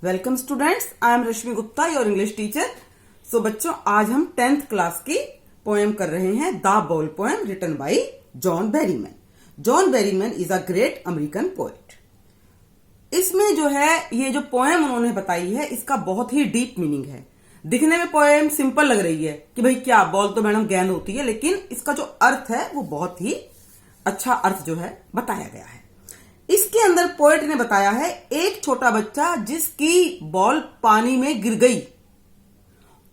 Welcome students, I am Rashmi Gupta, your English teacher. So बच्चों, आज हम 10th क्लास की पोएम कर रहे हैं, the ball poem written by John Berryman. John Berryman is a great American poet. इसमें जो है ये जो पोएम उन्होंने बताई है, इसका बहुत ही डीप मीनिंग है। दिखने में पोएम सिंपल लग रही है कि भाई क्या बॉल तो मैडम गेंद होती है, लेकिन इसका जो अर्थ है वो बहुत ही अच्छा अर्थ जो है बताया गया है। इसके अंदर पोएट ने बताया है एक छोटा बच्चा जिसकी बॉल पानी में गिर गई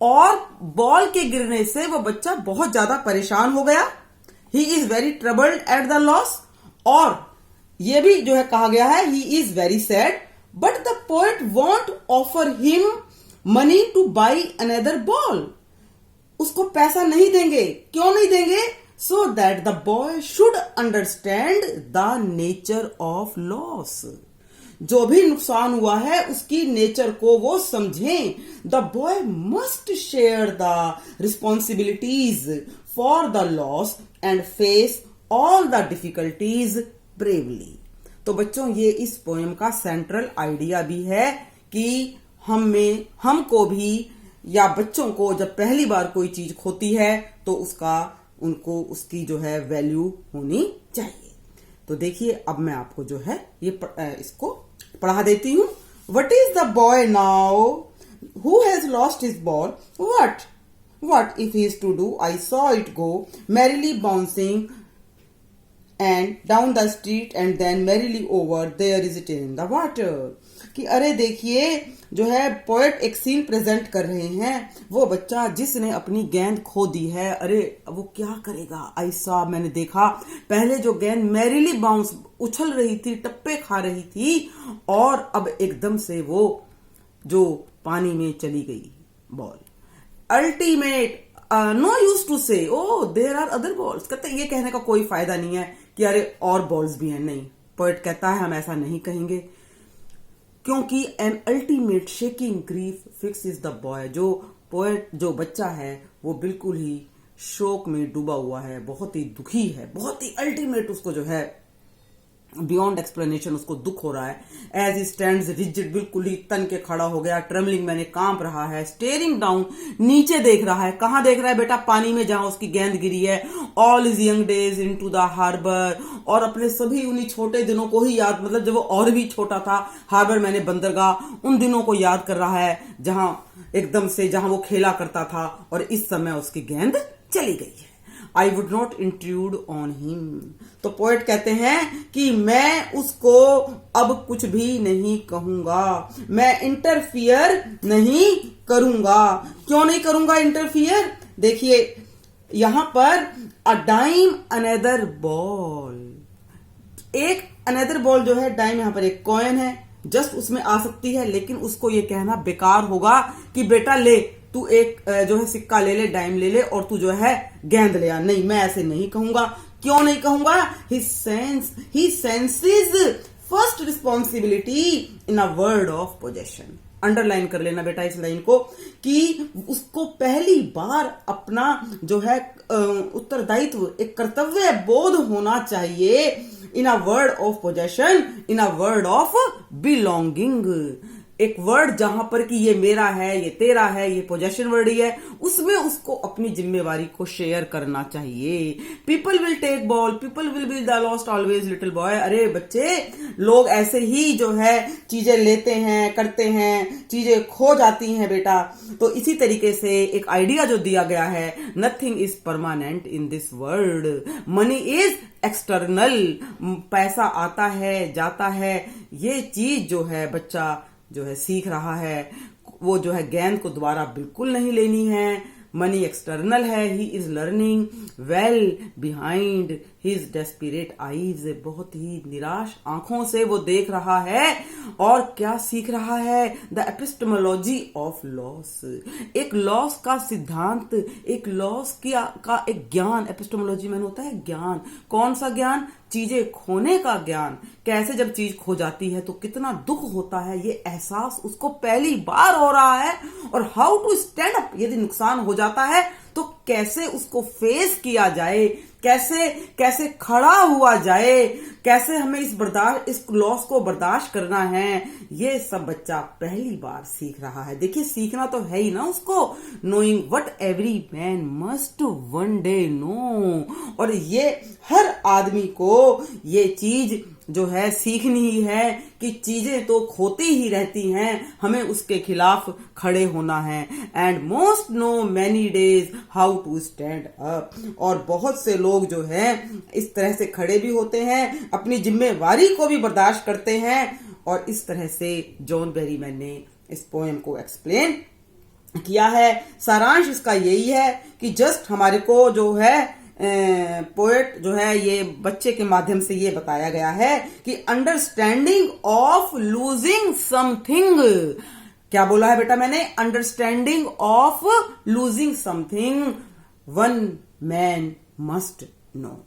और बॉल के गिरने से वो बच्चा बहुत ज्यादा परेशान हो गया। He is very troubled at the loss, और ये भी जो है कहा गया है he is very sad, but the poet want offer him money to buy another ball. उसको पैसा नहीं देंगे। क्यों नहीं देंगे? so that the boy should understand the nature of loss। जो भी नुकसान हुआ है उसकी नेचर को वो समझें। The boy must share the responsibilities for the loss and face all the difficulties bravely। तो बच्चों, ये इस पोएम का सेंट्रल आइडिया भी है कि हमको भी या बच्चों को जब पहली बार कोई चीज खोती है तो उनको उसकी जो है वैल्यू होनी चाहिए। तो देखिए, अब मैं आपको जो है ये इसको पढ़ा देती हूं। What is the boy now who has lost his ball? What if he is to do? I saw it go merrily bouncing and down the street and then merrily over, there is it in the water. कि अरे देखिए, जो है poet एक scene present कर रहे हैं। वो बच्चा जिसने अपनी गेंद खो दी है, अरे वो क्या करेगा? ऐसा मैंने देखा, पहले जो गेंद मैरिली बाउंस उछल रही थी, टप्पे खा रही थी, और अब एकदम से वो जो पानी में चली गई ball. Ultimate no use to say O there are other balls. कहते ये कहने का कोई फायदा नहीं है कि अरे और बॉल्स भी हैं। नहीं, पोएट कहता है हम ऐसा नहीं कहेंगे, क्योंकि an ultimate shaking grief fix is the boy. जो बच्चा है वो बिल्कुल ही शोक में डूबा हुआ है, बहुत ही दुखी है, बहुत ही अल्टीमेट उसको जो है बियॉन्ड एक्सप्लेनेशन उसको दुख हो रहा है। एज ही स्टैंड्स रिजिड, बिल्कुल ही तन के खड़ा हो गया। ट्रेमलिंग मैंने कांप रहा है। स्टेयरिंग डाउन, नीचे देख रहा है। कहां देख रहा है बेटा? पानी में, जहां उसकी गेंद गिरी है। All is young days into the harbour, और अपने सभी उन्हीं छोटे दिनों को ही याद, मतलब जब वो और भी छोटा था, हार्बर मैंने बंदरगाह, उन दिनों को याद कर रहा है जहां एकदम से जहां वो खेला करता था और इस समय उसकी गेंद चली गई है। आई would not intrude on him. तो पोएट कहते हैं कि मैं उसको अब कुछ भी नहीं कहूंगा, मैं इंटरफियर नहीं करूंगा। क्यों नहीं करूंगा इंटरफियर? देखिए यहां पर अ डाइम अनदर बॉल, एक अनदर बॉल जो है, डाइम यहां पर एक कॉइन है, जस्ट उसमें आ सकती है, लेकिन उसको ये कहना बेकार होगा कि बेटा ले तू एक जो है सिक्का ले ले, डाइम ले ले, और तू जो है गेंद ले आ। नहीं, मैं ऐसे नहीं कहूंगा। क्यों नहीं कहूंगा? He senses first responsibility in a world of possession. Underline कर लेना बेटा इस लाइन को, कि उसको पहली बार अपना जो है उत्तरदायित्व, एक कर्तव्य बोध होना चाहिए। In a world of possession, in a world of belonging. एक वर्ड जहां पर कि ये मेरा है, ये तेरा है, ये पोजेशन वर्ड ही है, उसमें उसको अपनी जिम्मेवारी को शेयर करना चाहिए। People will take ball, people will be the lost always little boy. अरे बच्चे, लोग ऐसे ही जो है चीजें लेते हैं, करते हैं, चीजें खो जाती हैं बेटा। तो इसी तरीके से एक आइडिया जो दिया गया है, nothing is permanent in this world, money is external. पैसा आता है, जाता है, ये चीज जो है बच्चा जो है सीख रहा है, वो जो है गेंद को दोबारा बिल्कुल नहीं लेनी है। मनी एक्सटर्नल है। He is learning well behind his desperate eyes. बहुत ही निराश आंखों से वो देख रहा है, और क्या सीख रहा है? द एपिस्टेमोलॉजी ऑफ लॉस, एक लॉस का सिद्धांत, एक लॉस का एक ज्ञान। एपिस्टेमोलॉजी में होता है ज्ञान। कौन सा ज्ञान? चीजें खोने का ज्ञान। कैसे जब चीज खो जाती है तो कितना दुख होता है, ये एहसास उसको पहली बार हो रहा है। और हाउ टू स्टैंड अप, यदि नुकसान हो जाता है तो कैसे उसको फेस किया जाए, कैसे कैसे खड़ा हुआ जाए, कैसे हमें इस लॉस को बर्दाश्त करना है, ये सब बच्चा पहली बार सीख रहा है। देखिए सीखना तो है ही ना उसको, knowing what every man must one day know. और ये हर आदमी को ये चीज जो है सीखनी ही है कि चीजें तो खोती ही रहती हैं, हमें उसके खिलाफ खड़े होना है। And most know many days how to stand up. और बहुत से लोग जो है इस तरह से खड़े भी होते हैं, अपनी जिम्मेवारी को भी बर्दाश्त करते हैं। और इस तरह से जॉन बेरीमैन ने इस पोएम को एक्सप्लेन किया है। सारांश इसका यही है कि जस्ट हमारे को जो है पोएट जो है ये बच्चे के माध्यम से ये बताया गया है कि अंडरस्टैंडिंग ऑफ लूजिंग समथिंग। क्या बोला है बेटा मैंने? Understanding of losing something one man must know.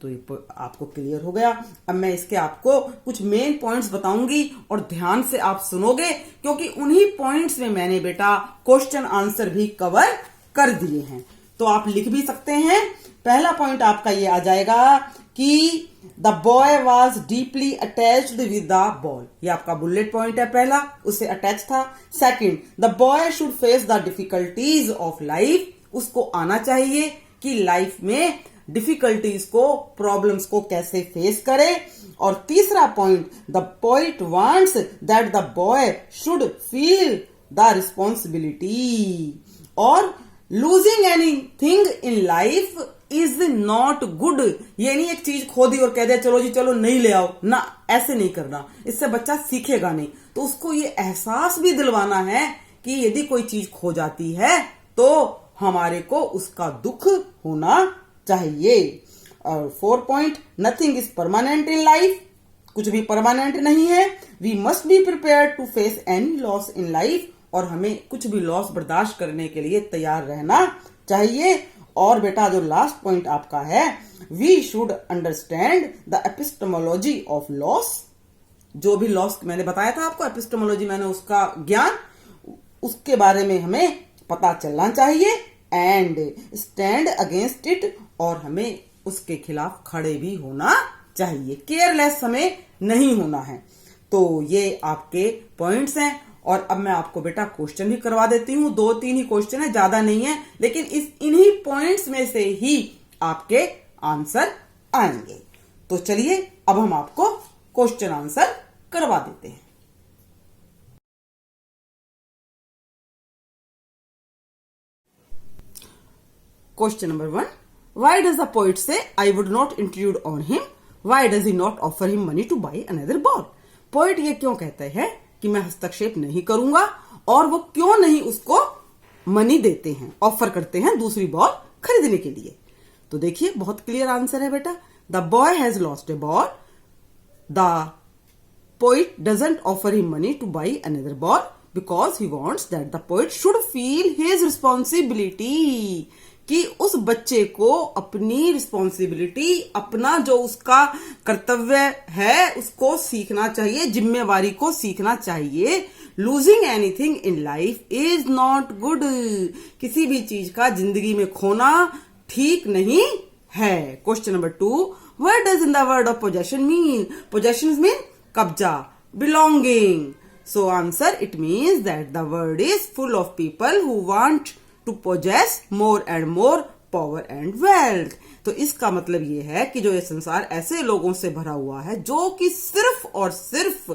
तो ये आपको क्लियर हो गया। अब मैं इसके आपको कुछ मेन पॉइंट्स बताऊंगी और ध्यान से आप सुनोगे, क्योंकि उन्हीं पॉइंट्स में मैंने बेटा क्वेश्चन आंसर भी कवर कर दिए हैं। तो आप लिख भी सकते हैं। पहला पॉइंट आपका ये आ जाएगा कि the boy was deeply attached with the ball. ये आपका बुलेट पॉइंट है, पहला उससे अटैच था। Second, the boy should face the difficulties of life. उसको आना चाहिए कि लाइफ में डिफिकल्टीज को, प्रॉब्लम्स को कैसे फेस करे। और तीसरा point, the poet wants that the boy should feel the responsibility. और losing anything in life is not good. ये नहीं एक चीज खो दी और कह दिया चलो जी चलो नहीं ले आओ ना, ऐसे नहीं करना, इससे बच्चा सीखेगा नहीं। तो उसको ये एहसास भी दिलवाना है कि यदि कोई चीज खो जाती है तो हमारे को उसका दुख होना चाहिए। और 4 point, nothing is permanent in life. कुछ भी परमानेंट नहीं है। We must be prepare to face any loss in life. और हमें कुछ भी लॉस बर्दाश्त करने के लिए तैयार रहना चाहिए। और बेटा जो लास्ट पॉइंट आपका है, we should understand the epistemology of loss. जो भी लॉस मैंने बताया था आपको, एपिस्टेमोलॉजी मैंने उसका ज्ञान, उसके बारे में हमें पता चलना चाहिए। And stand against it. और हमें उसके खिलाफ खड़े भी होना चाहिए, केयरलेस हमें नहीं होना है। तो ये आपके पॉइंट्स हैं। और अब मैं आपको बेटा क्वेश्चन भी करवा देती हूं। 2-3 ही क्वेश्चन है, ज्यादा नहीं है, लेकिन इन्हीं पॉइंट्स में से ही आपके आंसर आएंगे। तो चलिए अब हम आपको क्वेश्चन आंसर करवा देते हैं। Question number 1, why does the poet say I would not intrude on him, why does he not offer him money to buy another ball. Poet ये क्यों कहते हैं कि मैं हस्तक्षेप नहीं करूंगा, और वो क्यों नहीं उसको मनी देते हैं, ऑफर करते हैं दूसरी बॉल खरीदने के लिए। तो देखिए बहुत क्लियर आंसर है बेटा। The boy has lost A ball, the poet doesn't offer him money to buy another ball because he wants that the poet should feel his responsibility. कि उस बच्चे को अपनी रिस्पॉन्सिबिलिटी, अपना जो उसका कर्तव्य है उसको सीखना चाहिए, जिम्मेवारी को सीखना चाहिए। Losing anything in life is not good. किसी भी चीज का जिंदगी में खोना ठीक नहीं है। Question number 2, what does in the world of possession mean? Possession mean कब्जा, belonging. So answer, it means that the world is full of people who want to possess more and more power and wealth। तो इसका मतलब ये है कि जो ये संसार ऐसे लोगों से भरा हुआ है जो कि सिर्फ और सिर्फ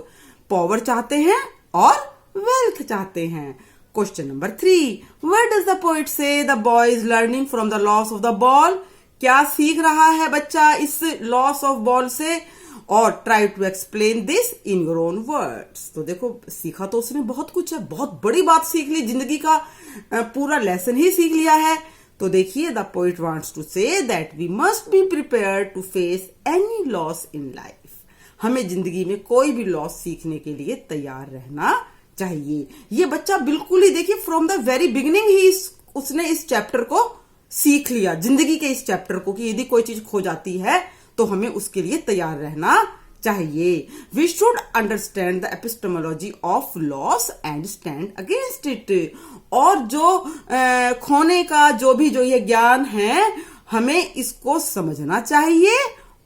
पावर चाहते हैं और वेल्थ चाहते हैं। Question number 3, what does the poet say the boy is learning from the loss of the ball? क्या सीख रहा है बच्चा इस लॉस ऑफ बॉल से? और try to explain this in your own words. तो देखो सीखा तो उसने बहुत कुछ है, बहुत बड़ी बात सीख ली, जिंदगी का पूरा लेसन ही सीख लिया है। तो देखिए, the poet wants to say that we must be prepared to face any loss in life. हमें जिंदगी में कोई भी लॉस सीखने के लिए तैयार रहना चाहिए। ये बच्चा बिल्कुल ही देखिए फ्रॉम द वेरी बिगिनिंग ही उसने इस चैप्टर को सीख लिया, जिंदगी के इस चैप्टर को, कि यदि कोई चीज खो जाती है तो हमें उसके लिए तैयार रहना चाहिए। We should understand the epistemology of loss and stand against it. और जो खोने का जो ये ज्ञान है, हमें इसको समझना चाहिए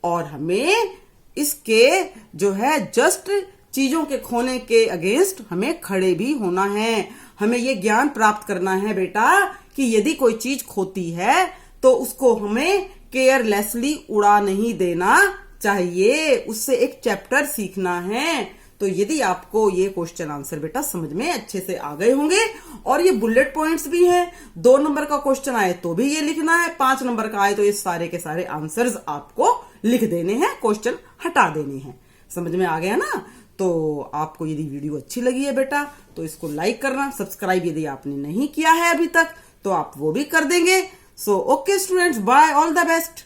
और हमें इसके जो है जस्ट चीजों के खोने के अगेंस्ट हमें खड़े भी होना है। हमें ये ज्ञान प्राप्त करना है बेटा कि यदि कोई चीज खोती है तो उसको हमें केयरलेसली उड़ा नहीं देना चाहिए, उससे एक चैप्टर सीखना है। तो यदि आपको ये क्वेश्चन आंसर बेटा समझ में अच्छे से आ गए होंगे, और ये बुलेट पॉइंट्स भी हैं, 2 नंबर का क्वेश्चन आए तो भी ये लिखना है, 5 नंबर का आए तो ये सारे के सारे आंसर्स आपको लिख देने हैं, क्वेश्चन हटा देने हैं। समझ में आ गया ना? तो आपको यदि वीडियो अच्छी लगी है बेटा तो इसको लाइक करना, सब्सक्राइब यदि आपने नहीं किया है अभी तक तो आप वो भी कर देंगे। So okay students, bye, all the best.